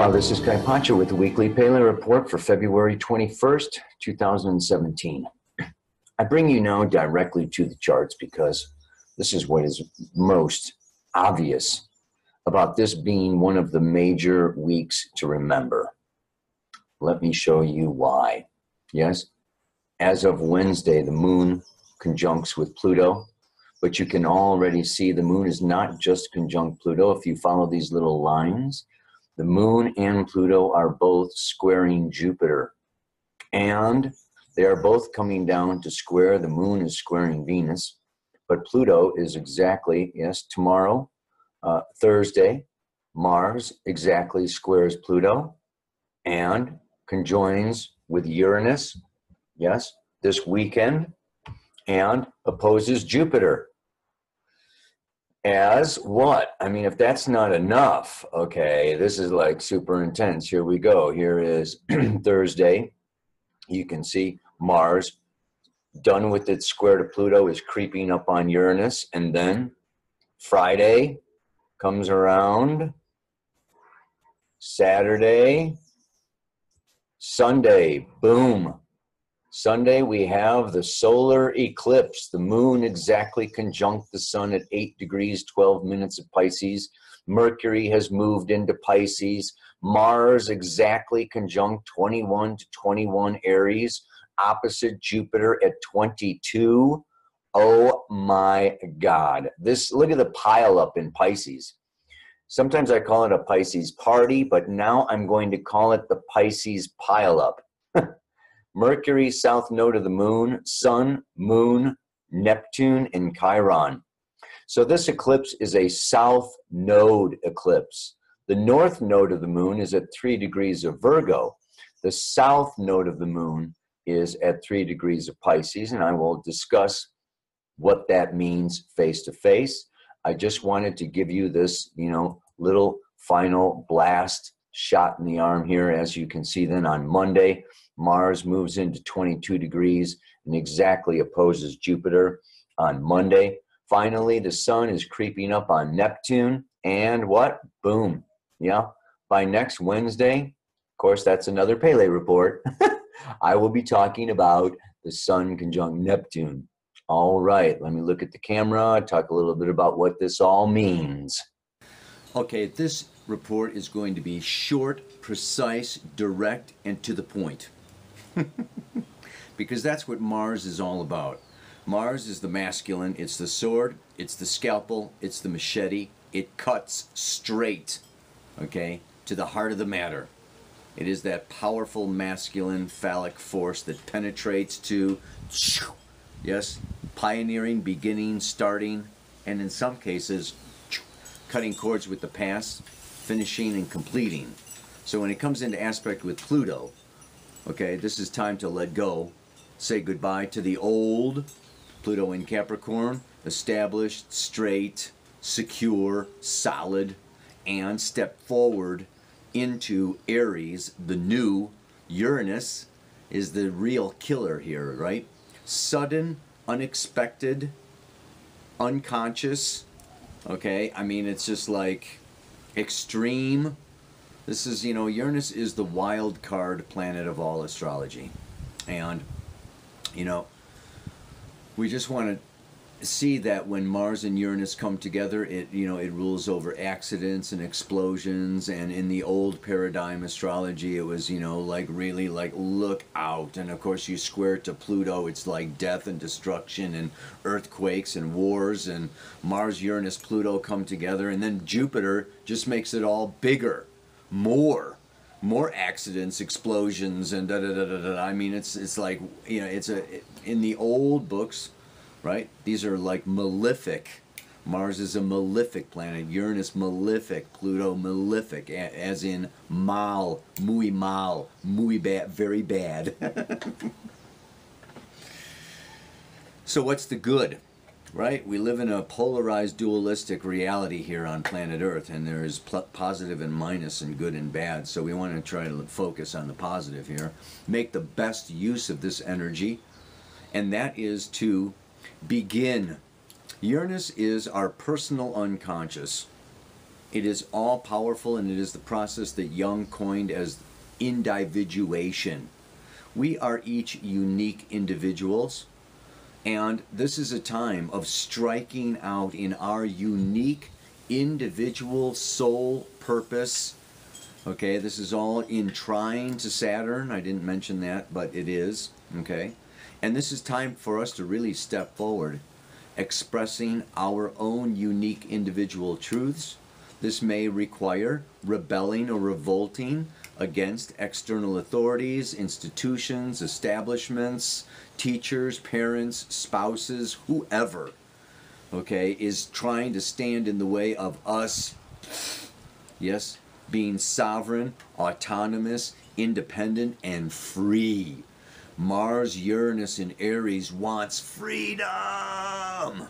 Aloha, this is Kaypacha with the weekly Paleo report for February 21st, 2017. I bring you now directly to the charts because this is what is most obvious about this being one of the major weeks to remember. Let me show you why. Yes, as of Wednesday, the moon conjuncts with Pluto, but you can already see the moon is not just conjunct Pluto. If you follow these little lines, the moon and Pluto are both squaring Jupiter, and they are both coming down to square. The moon is squaring Venus, but Pluto is exactly, yes, tomorrow, Thursday, Mars exactly squares Pluto and conjoins with Uranus, yes, this weekend, and opposes Jupiter. As what? I mean, if that's not enough, okay, this is like super intense. Here we go. Here is Thursday. You can see Mars, done with its square to Pluto, is creeping up on Uranus. And then Friday comes around, Saturday, Sunday, boom. Sunday, we have the solar eclipse, the moon exactly conjunct the sun at 8 degrees, 12 minutes of Pisces. Mercury has moved into Pisces. Mars exactly conjunct 21 to 21 Aries, opposite Jupiter at 22. Oh my God. Look at the pile up in Pisces. Sometimes I call it a Pisces party, but now I'm going to call it the Pisces pile up. Mercury, south node of the moon, sun, moon, Neptune, and Chiron. So this eclipse is a south node eclipse. The north node of the moon is at 3 degrees of Virgo. The south node of the moon is at 3 degrees of Pisces, and I will discuss what that means face to face. I just wanted to give you this, little final blast shot in the arm here. As you can see, then on Monday, Mars moves into 22 degrees and exactly opposes Jupiter on Monday. Finally, the sun is creeping up on Neptune, and what? Boom. Yeah. By next Wednesday, of course, that's another Pele report. I will be talking about the sun conjunct Neptune. All right. Let me look at the camera, talk a little bit about what this all means. Okay, this report is going to be short, precise, direct, and to the point. Because that's what Mars is all about. Mars is the masculine. It's the sword. It's the scalpel. It's the machete. It cuts straight, okay, to the heart of the matter. It is that powerful masculine phallic force that penetrates to, yes, pioneering, beginning, starting, and in some cases, cutting cords with the past, finishing and completing. So when it comes into aspect with Pluto, okay, this is time to let go, say goodbye to the old. Pluto in Capricorn, established, straight, secure, solid, and step forward into Aries, the new. Uranus is the real killer here, right? Sudden, unexpected, unconscious, okay? I mean, it's just like extreme. This is, Uranus is the wild card planet of all astrology. And, we just want to see that when Mars and Uranus come together, it rules over accidents and explosions. And in the old paradigm astrology, it was, really look out. And of course, you square it to Pluto, it's like death and destruction and earthquakes and wars. And Mars, Uranus, Pluto come together. And then Jupiter just makes it all bigger. More accidents, explosions, and da-da-da-da-da. I mean, it's like, in the old books, right? These are like malefic. Mars is a malefic planet. Uranus malefic. Pluto malefic, as in mal, muy bad, very bad. So what's the good? Right? We live in a polarized, dualistic reality here on planet Earth, and there is positive and minus and good and bad. So we want to try to focus on the positive here, make the best use of this energy, and that is to begin. Uranus is our personal unconscious. It is all powerful, and it is the process that Jung coined as individuation. We are each unique individuals, and this is a time of striking out in our unique individual soul purpose. Okay, this is all in trine to Saturn. I didn't mention that, but it is. Okay, and this is time for us to really step forward, expressing our own unique individual truths. This may require rebelling or revolting against external authorities, institutions, establishments, teachers, parents, spouses, whoever, okay, is trying to stand in the way of us, yes, being sovereign, autonomous, independent, and free. Mars, Uranus, and Aries wants freedom.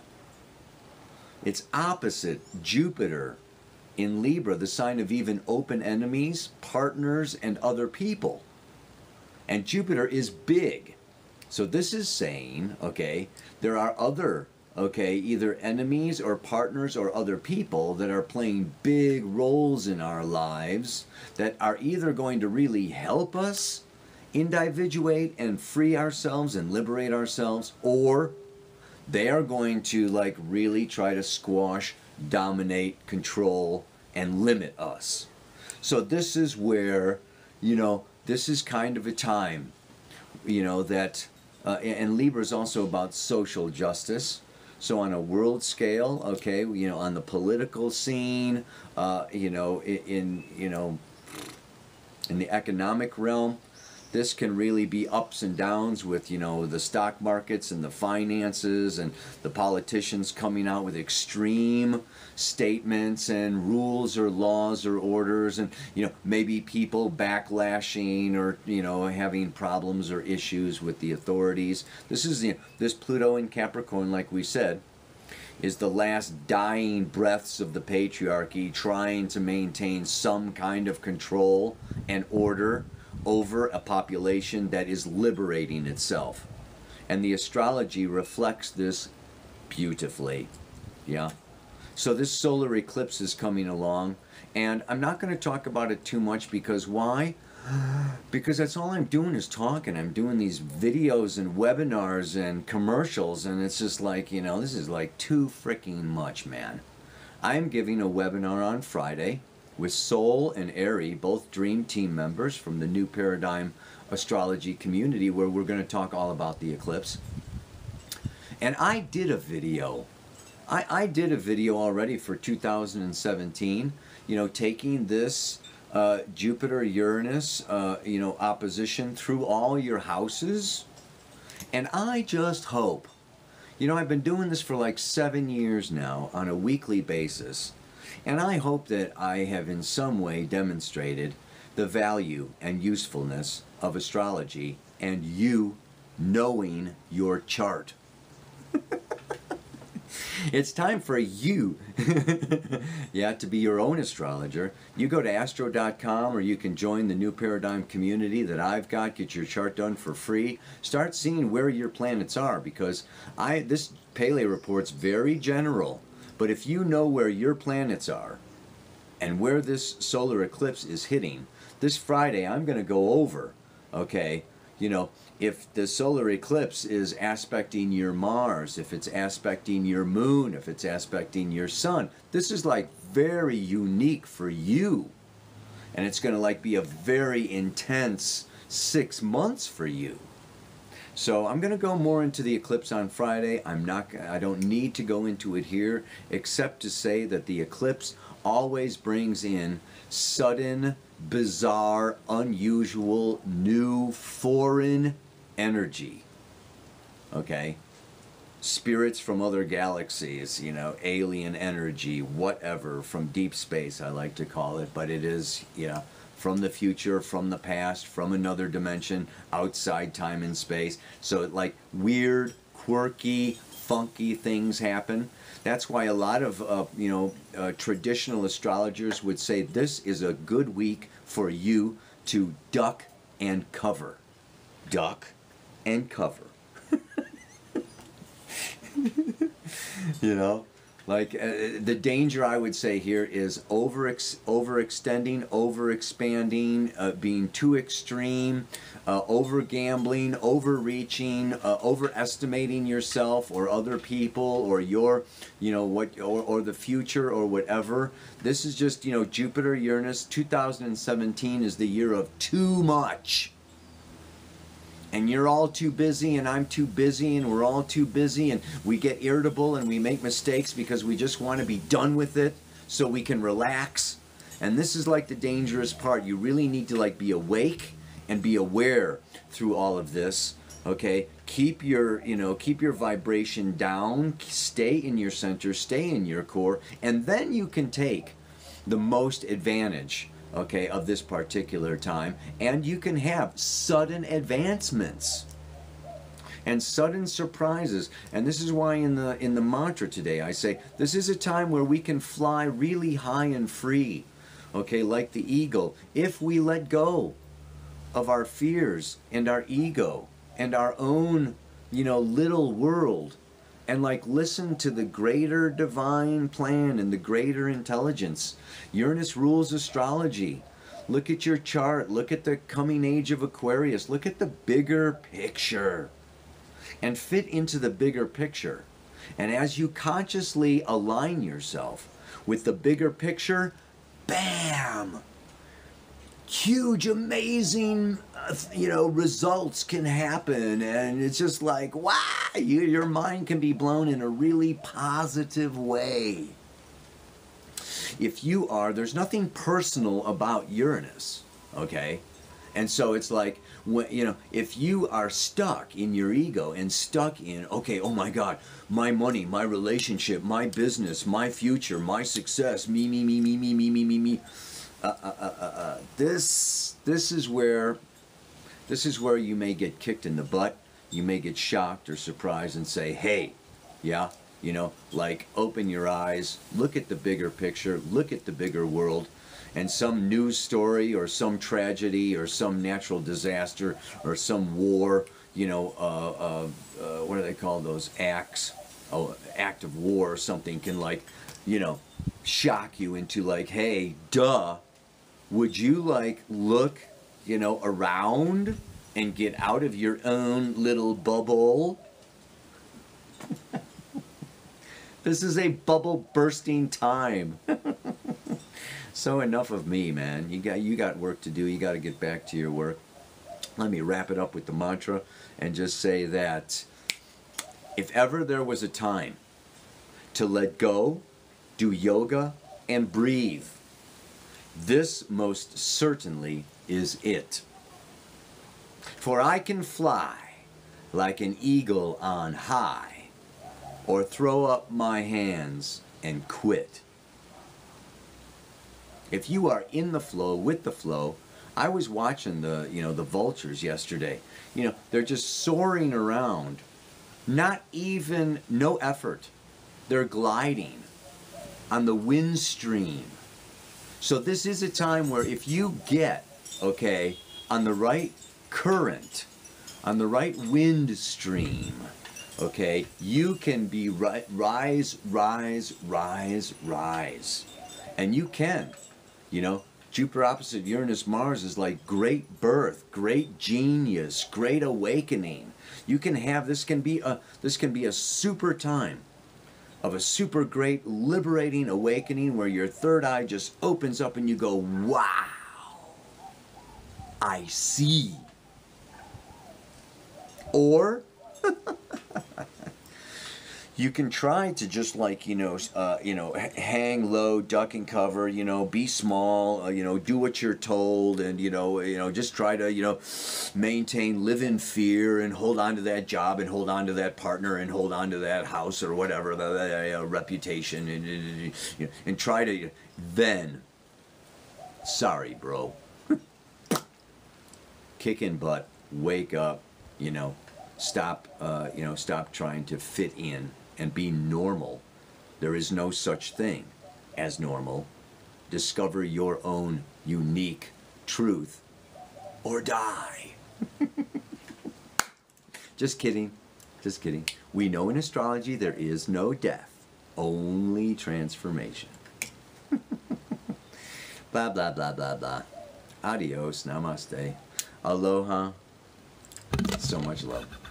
It's opposite Jupiter in Libra, the sign of even open enemies, partners, and other people. And Jupiter is big. So this is saying, okay, there are other, okay, either enemies or partners or other people that are playing big roles in our lives that are either going to really help us individuate and free ourselves and liberate ourselves, or they are going to like really try to squash, dominate, control, and limit us. So this is where, you know, this is kind of a time, you know, that, and Libra is also about social justice. So on a world scale, okay, you know, on the political scene, you know, in the economic realm, this can really be ups and downs with, you know, the stock markets and the finances and the politicians coming out with extreme statements and rules or laws or orders, and, you know, maybe people backlashing or, you know, having problems or issues with the authorities. This is this Pluto in Capricorn, like we said, is the last dying breaths of the patriarchy, trying to maintain some kind of control and order over a population that is liberating itself. And the astrology reflects this beautifully. Yeah. So this solar eclipse is coming along, and I'm not going to talk about it too much, because why? Because that's all I'm doing is talking. I'm doing these videos and webinars and commercials, and it's just like, you know, this is like too freaking much, man. I'm giving a webinar on Friday with Sol and Ari, both Dream Team members from the New Paradigm Astrology community, where we're going to talk all about the eclipse. And I did a video. I did a video already for 2017, you know, taking this Jupiter-Uranus, you know, opposition through all your houses. And I just hope, you know, I've been doing this for like 7 years now on a weekly basis. And I hope that I have in some way demonstrated the value and usefulness of astrology and you knowing your chart. It's time for you, yeah, to be your own astrologer. You go to astro.com, or you can join the New Paradigm community that I've got. Get your chart done for free. Start seeing where your planets are, because this Pele report's very general. But if you know where your planets are and where this solar eclipse is hitting, this Friday I'm going to go over, okay, you know, if the solar eclipse is aspecting your Mars, if it's aspecting your moon, if it's aspecting your sun, this is like very unique for you. And it's going to like be a very intense 6 months for you. So I'm going to go more into the eclipse on Friday. I don't need to go into it here, except to say that the eclipse always brings in sudden, bizarre, unusual, new, foreign energy. Okay? Spirits from other galaxies, you know, alien energy, whatever, from deep space, I like to call it, but it is, yeah, from the future, from the past, from another dimension, outside time and space. So like weird, quirky, funky things happen. That's why a lot of you know, traditional astrologers would say this is a good week for you to duck and cover. Duck and cover. You know? Like the danger I would say here is overextending, overexpanding, being too extreme, over gambling, overreaching, overestimating yourself or other people or your, you know, what or the future or whatever. This is just, you know, Jupiter, Uranus. 2017 is the year of too much. And you're all too busy, and I'm too busy, and we're all too busy, and we get irritable and we make mistakes because we just want to be done with it so we can relax. And this is like the dangerous part. You really need to like be awake and be aware through all of this. Okay, keep your, you know, keep your vibration down, stay in your center, stay in your core, and then you can take the most advantage, okay, of this particular time, and you can have sudden advancements and sudden surprises. And this is why in the mantra today I say this is a time where we can fly really high and free, okay, like the eagle, if we let go of our fears and our ego and our own, you know, little world, and like listen to the greater divine plan and the greater intelligence. Uranus rules astrology. Look at your chart. Look at the coming age of Aquarius. Look at the bigger picture and fit into the bigger picture. And as you consciously align yourself with the bigger picture, bam! Huge, amazing, you know, results can happen, and it's just like, wow, your mind can be blown in a really positive way. If you are, there's nothing personal about Uranus, okay? And so it's like, you know, if you are stuck in your ego and stuck in, okay, oh my God, my money, my relationship, my business, my future, my success, me, this is where you may get kicked in the butt. You may get shocked or surprised and say, hey, yeah, you know, like open your eyes, look at the bigger picture, look at the bigger world, and some news story or some tragedy or some natural disaster or some war, you know, what do they call those acts? Oh, act of war or something can, like, you know, shock you into like, hey, duh. Would you like look, you know, around and get out of your own little bubble? This is a bubble bursting time. So enough of me, man. You got work to do. You got to get back to your work. Let me wrap it up with the mantra and just say that if ever there was a time to let go, do yoga, and breathe, this most certainly is it. For I can fly like an eagle on high, or throw up my hands and quit. If you are in the flow, with the flow, I was watching the vultures yesterday. You know, they're just soaring around, no effort. They're gliding on the wind stream. So this is a time where if you get, okay, on the right current, on the right wind stream, okay, you can be rise. And you can, you know, Jupiter opposite Uranus, Mars is like great birth, great genius, great awakening. You can have, this can be a super time of a super great liberating awakening where your third eye just opens up and you go, wow, I see. Or you can try to just like, hang low, duck and cover, be small, do what you're told, and, just try to, maintain, live in fear and hold on to that job and hold on to that partner and hold on to that house or whatever, the reputation, and try to, then, sorry, bro, kick in butt, wake up, stop trying to fit in and be normal. There is no such thing as normal. Discover your own unique truth or die. Just kidding. Just kidding. We know in astrology there is no death. only transformation. Blah, blah, blah, blah, blah. Adios, namaste, aloha, so much love.